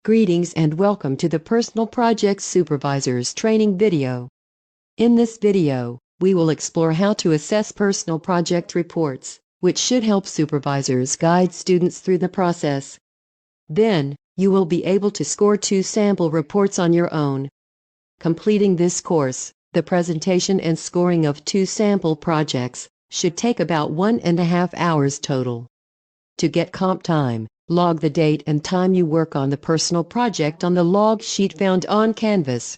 Greetings and welcome to the Personal Project Supervisors training video. In this video, we will explore how to assess personal project reports, which should help supervisors guide students through the process. Then, you will be able to score 2 sample reports on your own. Completing this course, the presentation and scoring of 2 sample projects should take about 1.5 hours total. To get comp time, log the date and time you work on the personal project on the log sheet found on Canvas.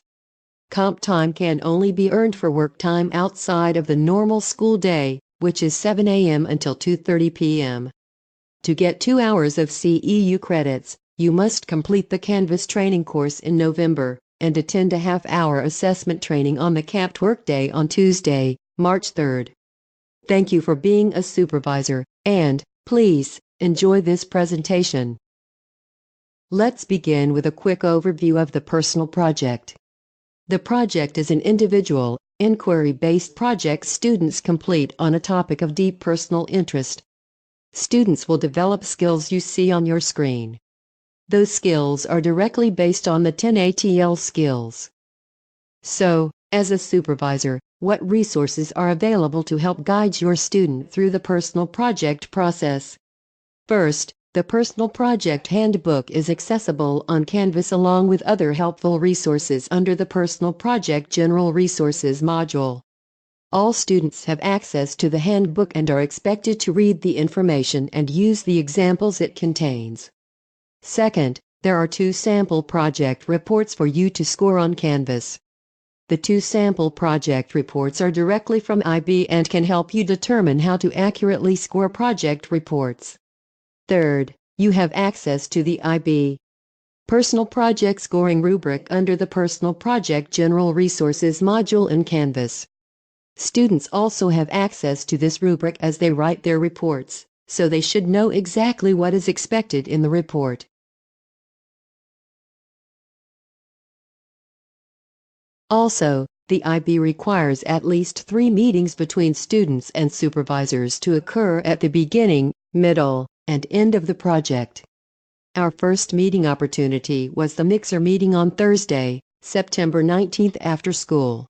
Comp time can only be earned for work time outside of the normal school day, which is 7 a.m. until 2:30 p.m. To get 2 hours of CEU credits, you must complete the Canvas training course in November and attend a half-hour assessment training on the capped workday on Tuesday, March 3rd. Thank you for being a supervisor, and, please, enjoy this presentation. Let's begin with a quick overview of the personal project. The project is an individual, inquiry-based project students complete on a topic of deep personal interest. Students will develop skills you see on your screen. Those skills are directly based on the 10 ATL skills. So, as a supervisor, what resources are available to help guide your student through the personal project process? First, the Personal Project Handbook is accessible on Canvas along with other helpful resources under the Personal Project General Resources module. All students have access to the handbook and are expected to read the information and use the examples it contains. Second, there are 2 sample project reports for you to score on Canvas. The 2 sample project reports are directly from IB and can help you determine how to accurately score project reports. Third, you have access to the IB Personal Project Scoring rubric under the Personal Project General Resources module in Canvas. Students also have access to this rubric as they write their reports, so they should know exactly what is expected in the report. Also, the IB requires at least 3 meetings between students and supervisors to occur at the beginning, middle, and end of the project. Our first meeting opportunity was the mixer meeting on Thursday, September 19th after school.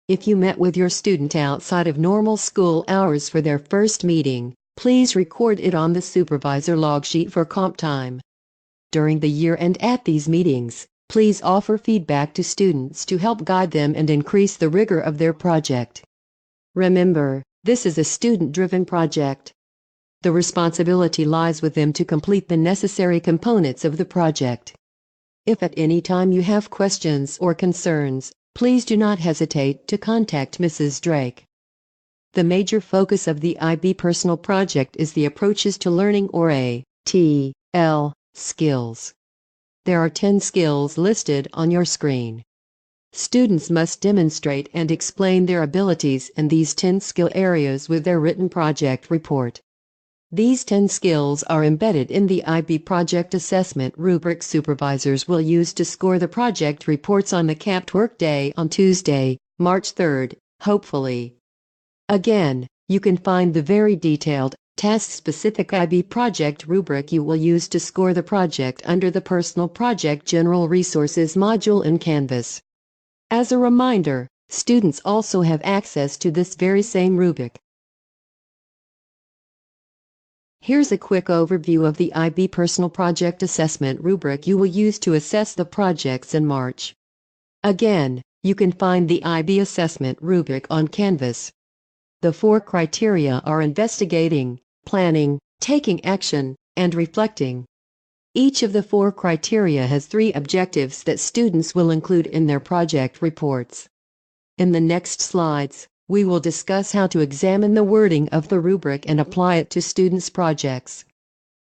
If you met with your student outside of normal school hours for their first meeting, please record it on the supervisor log sheet for comp time. During the year and at these meetings, please offer feedback to students to help guide them and increase the rigor of their project. Remember, this is a student-driven project. The responsibility lies with them to complete the necessary components of the project. If at any time you have questions or concerns, please do not hesitate to contact Mrs. Drake. The major focus of the IB Personal Project is the approaches to learning or ATL skills. There are 10 skills listed on your screen. Students must demonstrate and explain their abilities in these 10 skill areas with their written project report. These 10 skills are embedded in the IB Project Assessment rubric supervisors will use to score the project reports on the capped workday on Tuesday, March 3rd, hopefully. Again, you can find the very detailed, task-specific IB project rubric you will use to score the project under the Personal Project General Resources module in Canvas. As a reminder, students also have access to this very same rubric. Here's a quick overview of the IB Personal Project Assessment rubric you will use to assess the projects in March. Again, you can find the IB Assessment rubric on Canvas. The 4 criteria are investigating, planning, taking action, and reflecting. Each of the 4 criteria has 3 objectives that students will include in their project reports. In the next slides, we will discuss how to examine the wording of the rubric and apply it to students' projects.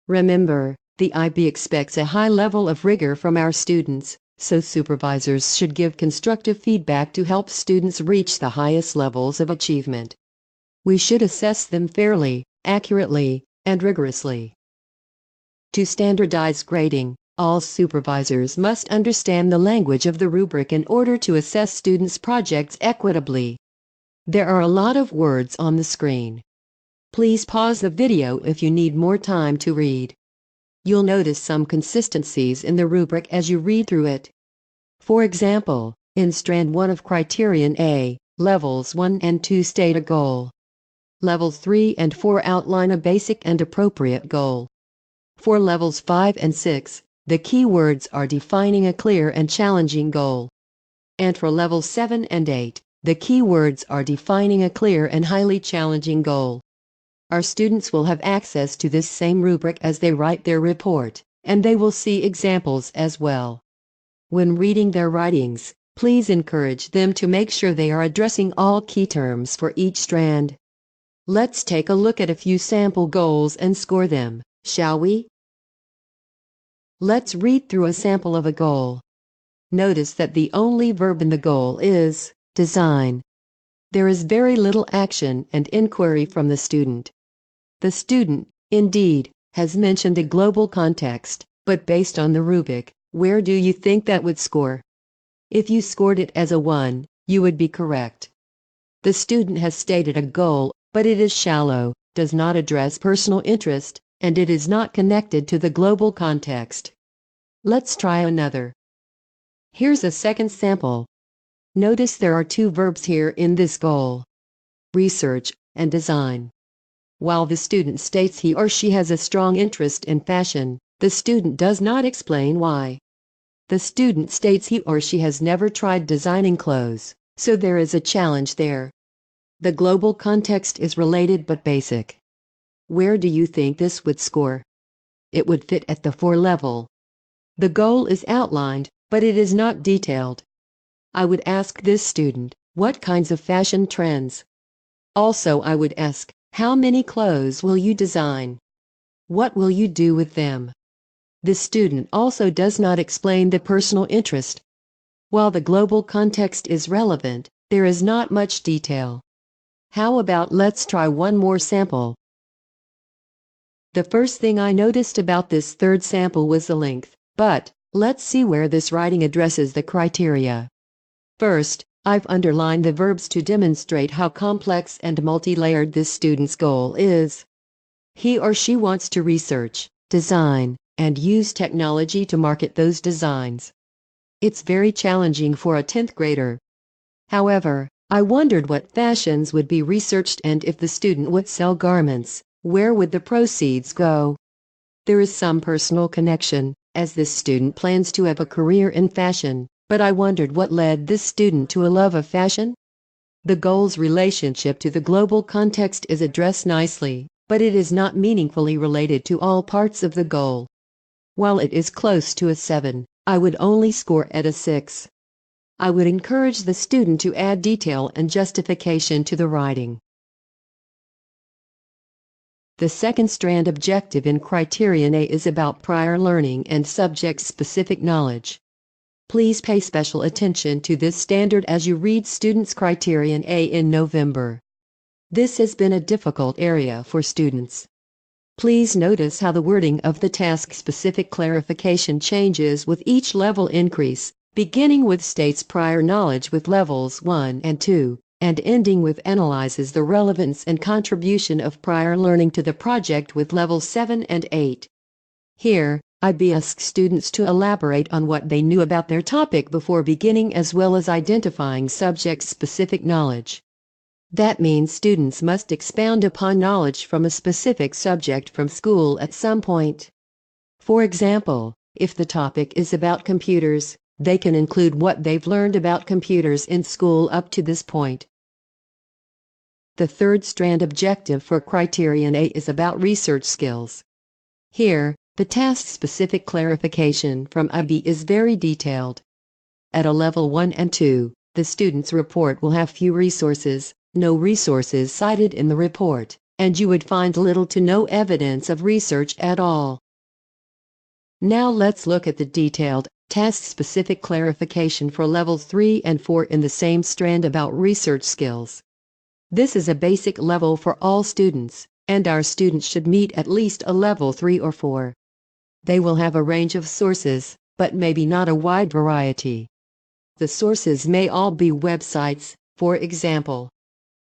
Remember, the IB expects a high level of rigor from our students, so supervisors should give constructive feedback to help students reach the highest levels of achievement. We should assess them fairly, accurately, and rigorously. To standardize grading, all supervisors must understand the language of the rubric in order to assess students' projects equitably. There are a lot of words on the screen. Please pause the video if you need more time to read. You'll notice some consistencies in the rubric as you read through it. For example, in Strand 1 of Criterion A, Levels 1 and 2 state a goal. Levels 3 and 4 outline a basic and appropriate goal. For Levels 5 and 6, the key words are defining a clear and challenging goal. And for Levels 7 and 8, the key words are defining a clear and highly challenging goal. Our students will have access to this same rubric as they write their report, and they will see examples as well. When reading their writings, please encourage them to make sure they are addressing all key terms for each strand. Let's take a look at a few sample goals and score them, shall we? Let's read through a sample of a goal. Notice that the only verb in the goal is design. There is very little action and inquiry from the student. The student, indeed, has mentioned a global context, but based on the rubric, where do you think that would score? If you scored it as a 1, you would be correct. The student has stated a goal, but it is shallow, does not address personal interest, and it is not connected to the global context. Let's try another. Here's a second sample. Notice there are 2 verbs here in this goal: research and design. While the student states he or she has a strong interest in fashion, the student does not explain why. The student states he or she has never tried designing clothes, so there is a challenge there. The global context is related but basic. Where do you think this would score? It would fit at the 4 level. The goal is outlined, but it is not detailed. I would ask this student, what kinds of fashion trends? Also, I would ask, how many clothes will you design? What will you do with them? This student also does not explain the personal interest. While the global context is relevant, there is not much detail. How about let's try one more sample? The first thing I noticed about this third sample was the length, but let's see where this writing addresses the criteria. First, I've underlined the verbs to demonstrate how complex and multi-layered this student's goal is. He or she wants to research, design, and use technology to market those designs. It's very challenging for a 10th grader. However, I wondered what fashions would be researched, and if the student would sell garments, where would the proceeds go? There is some personal connection, as this student plans to have a career in fashion. But I wondered what led this student to a love of fashion. The goal's relationship to the global context is addressed nicely, but it is not meaningfully related to all parts of the goal. While it is close to a 7, I would only score at a 6. I would encourage the student to add detail and justification to the writing. The second strand objective in Criterion A is about prior learning and subject-specific knowledge. Please pay special attention to this standard as you read Students' Criterion A in November. This has been a difficult area for students. Please notice how the wording of the task-specific clarification changes with each level increase, beginning with states prior knowledge with levels 1 and 2, and ending with analyzes the relevance and contribution of prior learning to the project with levels 7 and 8. Here, I'd ask students to elaborate on what they knew about their topic before beginning, as well as identifying subject-specific knowledge. That means students must expound upon knowledge from a specific subject from school at some point. For example, if the topic is about computers, they can include what they've learned about computers in school up to this point. The third strand objective for Criterion A is about research skills. Here, the task-specific clarification from AB is very detailed. At a level 1 and 2, the student's report will have few resources, no resources cited in the report, and you would find little to no evidence of research at all. Now let's look at the detailed, task-specific clarification for levels 3 and 4 in the same strand about research skills. This is a basic level for all students, and our students should meet at least a level 3 or 4. They will have a range of sources, but maybe not a wide variety. The sources may all be websites, for example.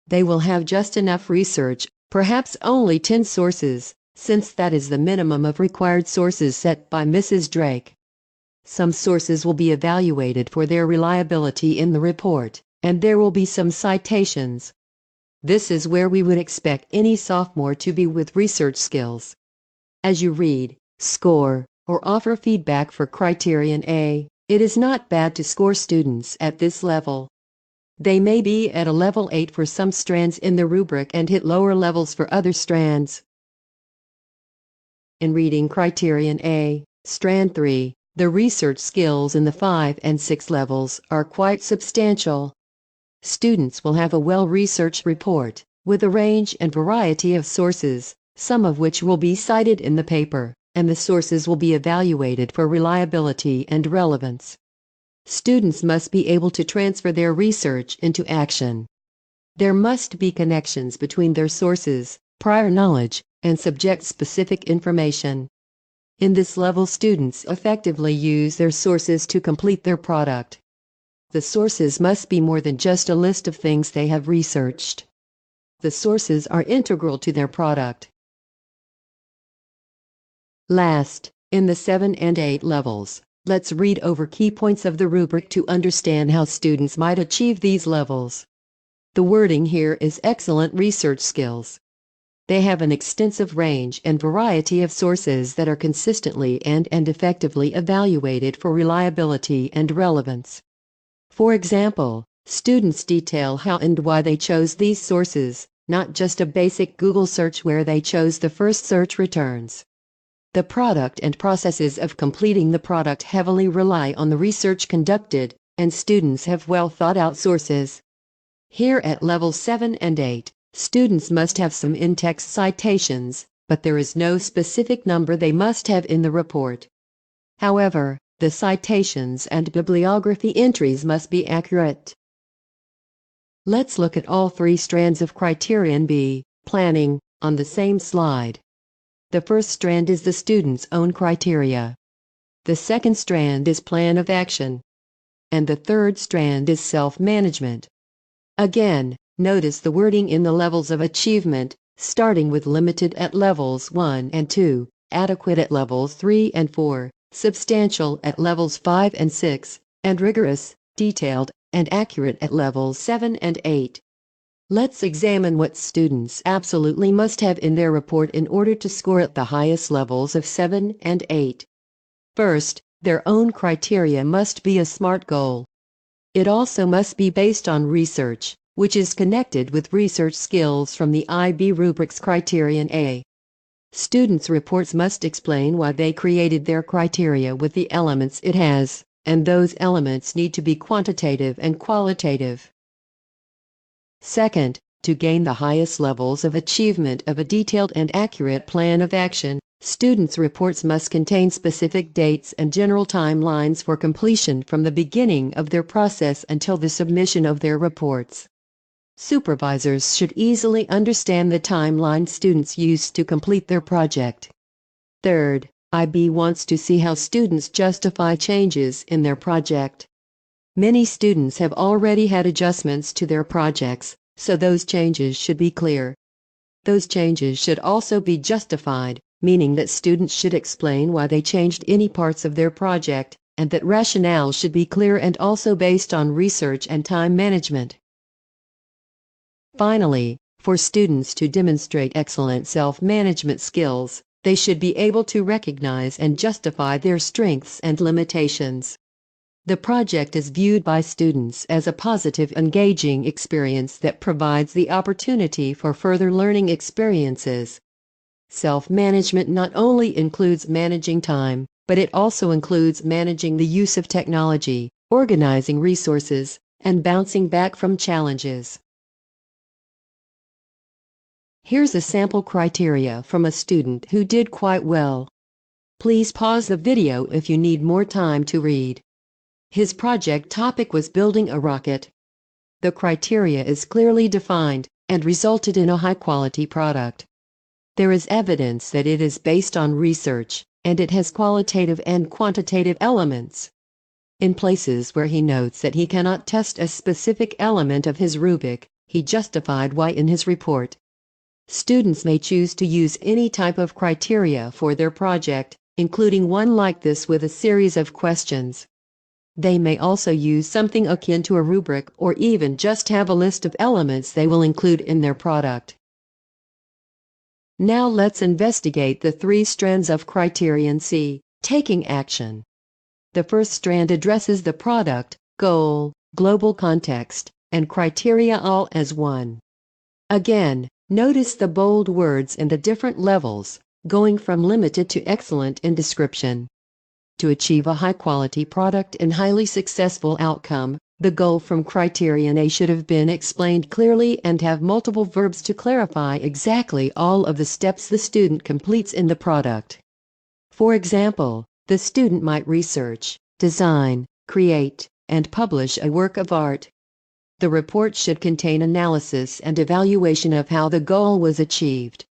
They will have just enough research, perhaps only 10 sources, since that is the minimum of required sources set by Mrs. Drake. Some sources will be evaluated for their reliability in the report, and there will be some citations. This is where we would expect any sophomore to be with research skills. As you read, score, or offer feedback for Criterion A, it is not bad to score students at this level. They may be at a level 8 for some strands in the rubric and hit lower levels for other strands. In reading Criterion A, Strand 3, the research skills in the 5 and 6 levels are quite substantial. Students will have a well-researched report, with a range and variety of sources, some of which will be cited in the paper, and the sources will be evaluated for reliability and relevance. Students must be able to transfer their research into action. There must be connections between their sources, prior knowledge, and subject-specific information. In this level, students effectively use their sources to complete their product. The sources must be more than just a list of things they have researched. The sources are integral to their product. Last, in the 7 and 8 levels, let's read over key points of the rubric to understand how students might achieve these levels. The wording here is excellent research skills. They have an extensive range and variety of sources that are consistently and effectively evaluated for reliability and relevance. For example, students detail how and why they chose these sources, not just a basic Google search where they chose the first search returns. The product and processes of completing the product heavily rely on the research conducted, and students have well thought out sources. Here at level 7 and 8, students must have some in-text citations, but there is no specific number they must have in the report. However, the citations and bibliography entries must be accurate. Let's look at all 3 strands of Criterion B, planning, on the same slide. The first strand is the student's own criteria. The second strand is plan of action. And the third strand is self-management. Again, notice the wording in the levels of achievement, starting with limited at levels 1 and 2, adequate at levels 3 and 4, substantial at levels 5 and 6, and rigorous, detailed, and accurate at levels 7 and 8. Let's examine what students absolutely must have in their report in order to score at the highest levels of 7 and 8. First, their own criteria must be a SMART goal. It also must be based on research, which is connected with research skills from the IB rubric's Criterion A. Students' reports must explain why they created their criteria with the elements it has, and those elements need to be quantitative and qualitative. Second, to gain the highest levels of achievement of a detailed and accurate plan of action, students' reports must contain specific dates and general timelines for completion from the beginning of their process until the submission of their reports. Supervisors should easily understand the timeline students use to complete their project. Third, IB wants to see how students justify changes in their project. Many students have already had adjustments to their projects, so those changes should be clear. Those changes should also be justified, meaning that students should explain why they changed any parts of their project, and that rationale should be clear and also based on research and time management. Finally, for students to demonstrate excellent self-management skills, they should be able to recognize and justify their strengths and limitations. The project is viewed by students as a positive, engaging experience that provides the opportunity for further learning experiences. Self-management not only includes managing time, but it also includes managing the use of technology, organizing resources, and bouncing back from challenges. Here's a sample criteria from a student who did quite well. Please pause the video if you need more time to read. His project topic was building a rocket. The criteria is clearly defined and resulted in a high-quality product. There is evidence that it is based on research, and it has qualitative and quantitative elements. In places where he notes that he cannot test a specific element of his rubric, he justified why in his report. Students may choose to use any type of criteria for their project, including one like this with a series of questions. They may also use something akin to a rubric or even just have a list of elements they will include in their product. Now let's investigate the 3 strands of Criterion C, taking action. The first strand addresses the product, goal, global context, and criteria all as one. Again, notice the bold words and the different levels, going from limited to excellent in description. To achieve a high-quality product and highly successful outcome, the goal from Criterion A should have been explained clearly and have multiple verbs to clarify exactly all of the steps the student completes in the product. For example, the student might research, design, create, and publish a work of art. The report should contain analysis and evaluation of how the goal was achieved.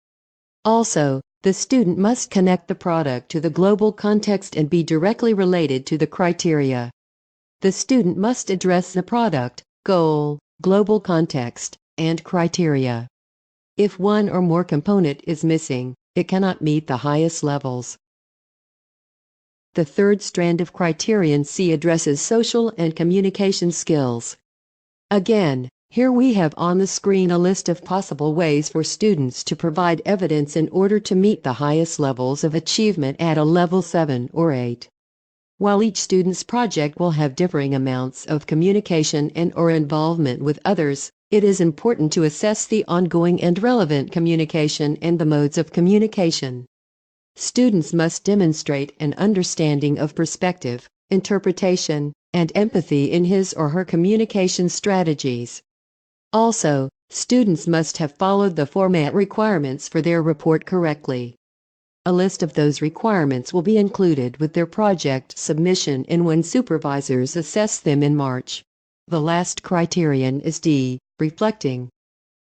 Also, the student must connect the product to the global context and be directly related to the criteria. The student must address the product, goal, global context, and criteria. If one or more component is missing, it cannot meet the highest levels. The third strand of Criterion C addresses social and communication skills. Again, here we have on the screen a list of possible ways for students to provide evidence in order to meet the highest levels of achievement at a level 7 or 8. While each student's project will have differing amounts of communication and/or involvement with others, it is important to assess the ongoing and relevant communication and the modes of communication. Students must demonstrate an understanding of perspective, interpretation, and empathy in his or her communication strategies. Also, students must have followed the format requirements for their report correctly. A list of those requirements will be included with their project submission and when supervisors assess them in March. The last criterion is D, reflecting.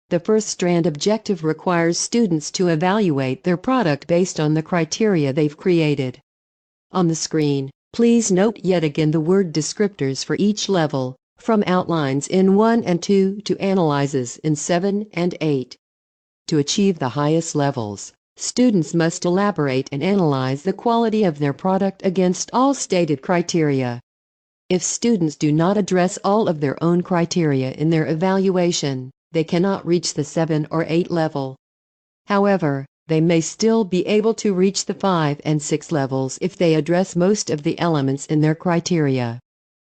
The first strand objective requires students to evaluate their product based on the criteria they've created. On the screen, please note yet again the word descriptors for each level, from outlines in 1 and 2 to analyses in 7 and 8. To achieve the highest levels, students must elaborate and analyze the quality of their product against all stated criteria. If students do not address all of their own criteria in their evaluation, they cannot reach the 7 or 8 level. However, they may still be able to reach the 5 and 6 levels if they address most of the elements in their criteria.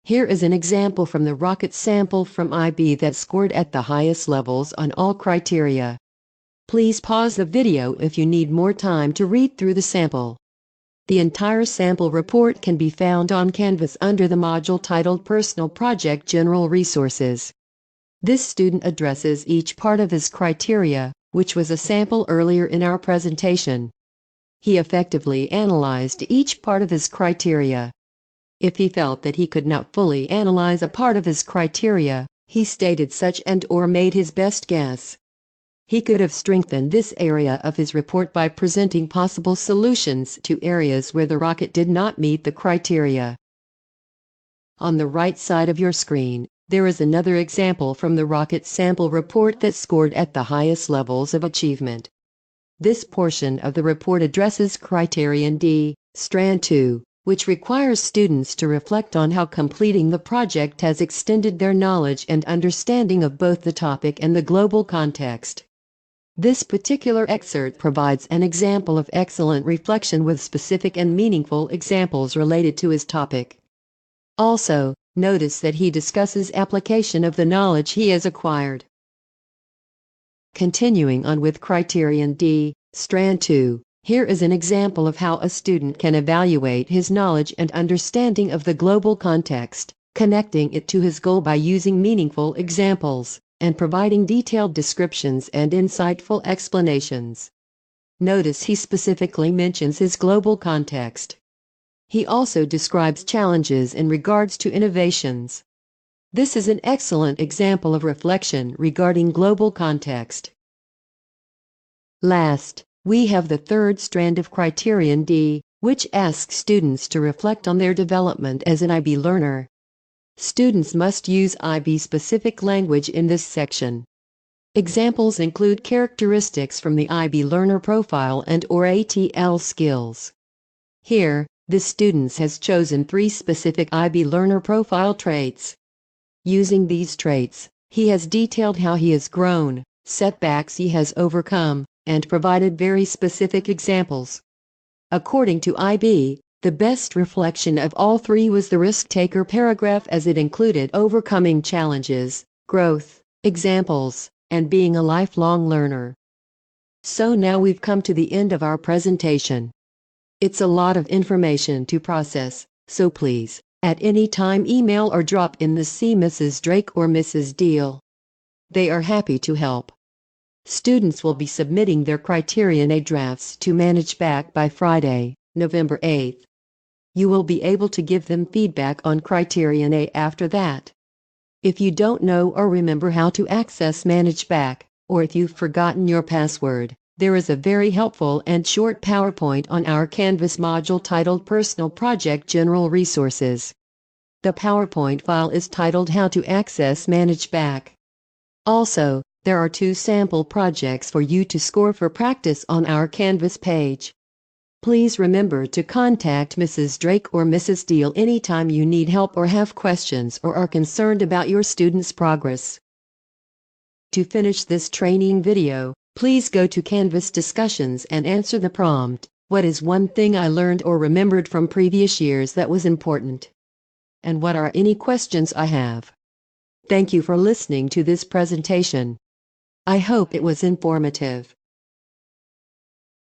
Here is an example from the rocket sample from IB that scored at the highest levels on all criteria. Please pause the video if you need more time to read through the sample. The entire sample report can be found on Canvas under the module titled Personal Project General Resources. This student addresses each part of his criteria, which was a sample earlier in our presentation. He effectively analyzed each part of his criteria. If he felt that he could not fully analyze a part of his criteria, he stated such and/or made his best guess. He could have strengthened this area of his report by presenting possible solutions to areas where the rocket did not meet the criteria. On the right side of your screen, there is another example from the rocket sample report that scored at the highest levels of achievement. This portion of the report addresses Criterion D, Strand 2, which requires students to reflect on how completing the project has extended their knowledge and understanding of both the topic and the global context. This particular excerpt provides an example of excellent reflection with specific and meaningful examples related to his topic. Also, notice that he discusses application of the knowledge he has acquired. Continuing on with Criterion D, Strand 2, here is an example of how a student can evaluate his knowledge and understanding of the global context, connecting it to his goal by using meaningful examples, and providing detailed descriptions and insightful explanations. Notice he specifically mentions his global context. He also describes challenges in regards to innovations. This is an excellent example of reflection regarding global context. Last, we have the third strand of Criterion D, which asks students to reflect on their development as an IB learner. Students must use IB-specific language in this section. Examples include characteristics from the IB Learner Profile and/or ATL skills. Here, the student has chosen 3 specific IB Learner Profile traits. Using these traits, he has detailed how he has grown, setbacks he has overcome, and provided very specific examples. According to IB, the best reflection of all 3 was the risk-taker paragraph, as it included overcoming challenges, growth, examples, and being a lifelong learner. So now we've come to the end of our presentation. It's a lot of information to process, so please, at any time email or drop in the see Mrs. Drake or Mrs. Deal. They are happy to help. Students will be submitting their Criterion A drafts to ManageBac by Friday, November 8th. You will be able to give them feedback on Criterion A after that. If you don't know or remember how to access ManageBac, or if you've forgotten your password, there is a very helpful and short PowerPoint on our Canvas module titled Personal Project General Resources. The PowerPoint file is titled How to Access ManageBac. Also, there are 2 sample projects for you to score for practice on our Canvas page. Please remember to contact Mrs. Drake or Mrs. Deal anytime you need help or have questions or are concerned about your student's progress. To finish this training video, please go to Canvas Discussions and answer the prompt, "What is one thing I learned or remembered from previous years that was important? And what are any questions I have?" Thank you for listening to this presentation. I hope it was informative.